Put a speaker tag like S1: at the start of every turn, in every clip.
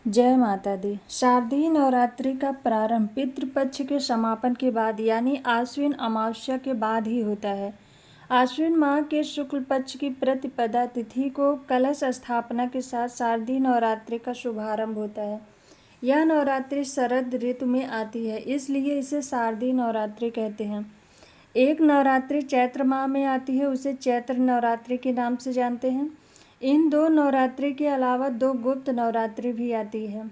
S1: जय माता दी। शारदीय नवरात्रि का प्रारंभ पितृपक्ष के समापन के बाद यानी आश्विन अमावस्या के बाद ही होता है। आश्विन माह के शुक्ल पक्ष की प्रतिपदा तिथि को कलश स्थापना के साथ शारदीय नवरात्रि का शुभारंभ होता है। यह नवरात्रि शरद ऋतु में आती है, इसलिए इसे शारदीय नवरात्रि कहते हैं। एक नवरात्रि चैत्र माह में आती है, उसे चैत्र नवरात्रि के नाम से जानते हैं। इन दो नवरात्रि के अलावा दो गुप्त नवरात्रि भी आती है।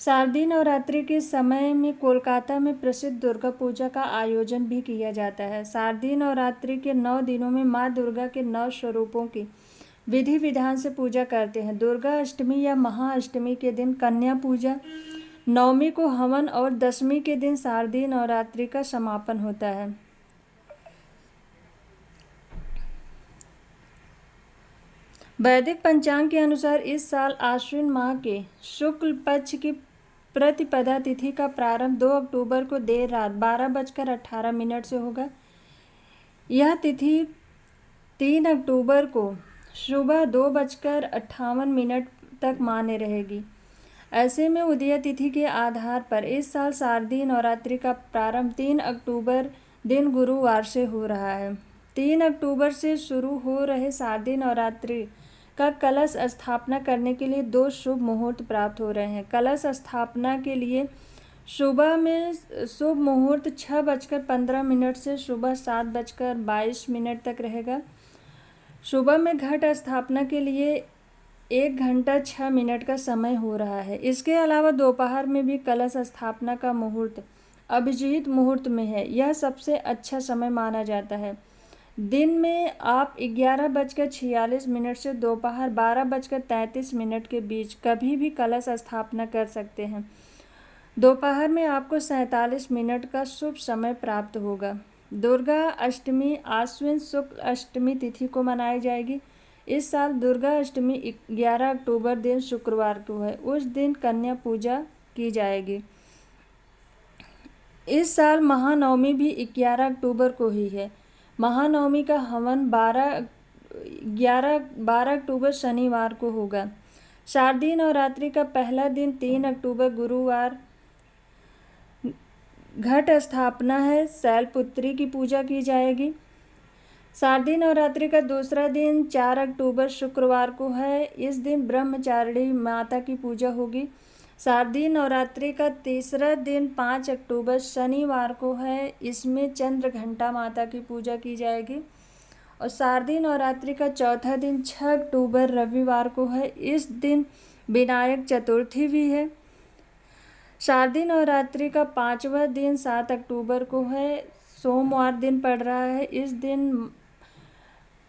S1: शारदीय नवरात्रि के समय में कोलकाता में प्रसिद्ध दुर्गा पूजा का आयोजन भी किया जाता है। शारदीय नवरात्रि के 9 दिनों में माँ दुर्गा के 9 स्वरूपों की विधि विधान से पूजा करते हैं। दुर्गा अष्टमी या महाअष्टमी के दिन कन्या पूजा, नवमी को हवन और दशमी के दिन शारदीय नवरात्रि का समापन होता है। वैदिक पंचांग के अनुसार इस साल आश्विन माह के शुक्ल पक्ष की प्रतिपदा तिथि का प्रारंभ 2 अक्टूबर को देर रात 12:18 से होगा। यह तिथि 3 अक्टूबर को सुबह 2:58 तक मान्य रहेगी। ऐसे में उदय तिथि के आधार पर इस साल शारदीय नवरात्रि का प्रारंभ 3 अक्टूबर दिन गुरुवार से हो रहा है। 3 अक्टूबर से शुरू हो रहे शारदीय नवरात्रि का कलश स्थापना करने के लिए 2 शुभ मुहूर्त प्राप्त हो रहे हैं। कलश स्थापना के लिए सुबह में शुभ मुहूर्त 6:15 से सुबह 7:22 तक रहेगा। सुबह में घट स्थापना के लिए 1 घंटा 6 मिनट का समय हो रहा है। इसके अलावा दोपहर में भी कलश स्थापना का मुहूर्त अभिजीत मुहूर्त में है। यह सबसे अच्छा समय माना जाता है। दिन में आप 11:46 से दोपहर 12:33 के बीच कभी भी कलश स्थापना कर सकते हैं। दोपहर में आपको 47 मिनट का शुभ समय प्राप्त होगा। दुर्गा अष्टमी आश्विन शुक्ल अष्टमी तिथि को मनाई जाएगी। इस साल दुर्गा अष्टमी 11 अक्टूबर दिन शुक्रवार को है। उस दिन कन्या पूजा की जाएगी। इस साल महानवमी भी 11 अक्टूबर को ही है। महानवमी का हवन 12 अक्टूबर शनिवार को होगा। शारदीय नवरात्रि का पहला दिन 3 अक्टूबर गुरुवार घट स्थापना है। शैलपुत्री की पूजा की जाएगी। शारदीय नवरात्रि का दूसरा दिन 4 अक्टूबर शुक्रवार को है। इस दिन ब्रह्मचारिणी माता की पूजा होगी। शारदीय नवरात्रि का तीसरा दिन 5 अक्टूबर शनिवार को है। इसमें चंद्रघंटा माता की पूजा की जाएगी। और शारदीय नवरात्रि का चौथा दिन 6 अक्टूबर रविवार को है। इस दिन विनायक चतुर्थी भी है। शारदीय नवरात्रि का 5वां दिन 7 अक्टूबर को है। सोमवार दिन पड़ रहा है। इस दिन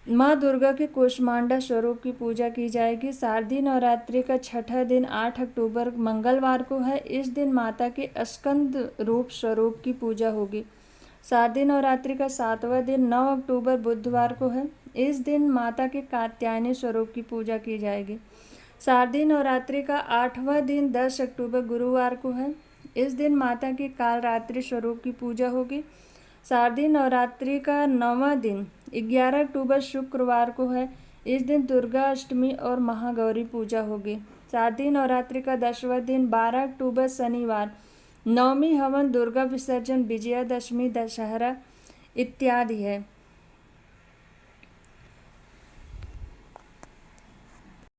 S1: माँ दुर्गा के कूष्मांडा स्वरूप की पूजा की जाएगी। शारदीय नवरात्रि का 6ठा दिन 8 अक्टूबर मंगलवार को है। इस दिन माता के स्कंद रूप स्वरूप की पूजा होगी। शारदीय नवरात्रि का 7वां दिन 9 अक्टूबर बुधवार को है। इस दिन माता के कात्यायनी स्वरूप की पूजा की जाएगी। शारदीय नवरात्रि का 8वां दिन 10 अक्टूबर गुरुवार को है। इस दिन माता की कालरात्रि स्वरूप की पूजा होगी। शारदीय नवरात्रि का 9वां दिन 11 अक्टूबर शुक्रवार को है। इस दिन दुर्गा अष्टमी और महागौरी पूजा होगी। शारदीय नवरात्रि का 10वां दिन 12 अक्टूबर शनिवार नवमी हवन, दुर्गा विसर्जन, विजयादशमी, दशहरा इत्यादि है।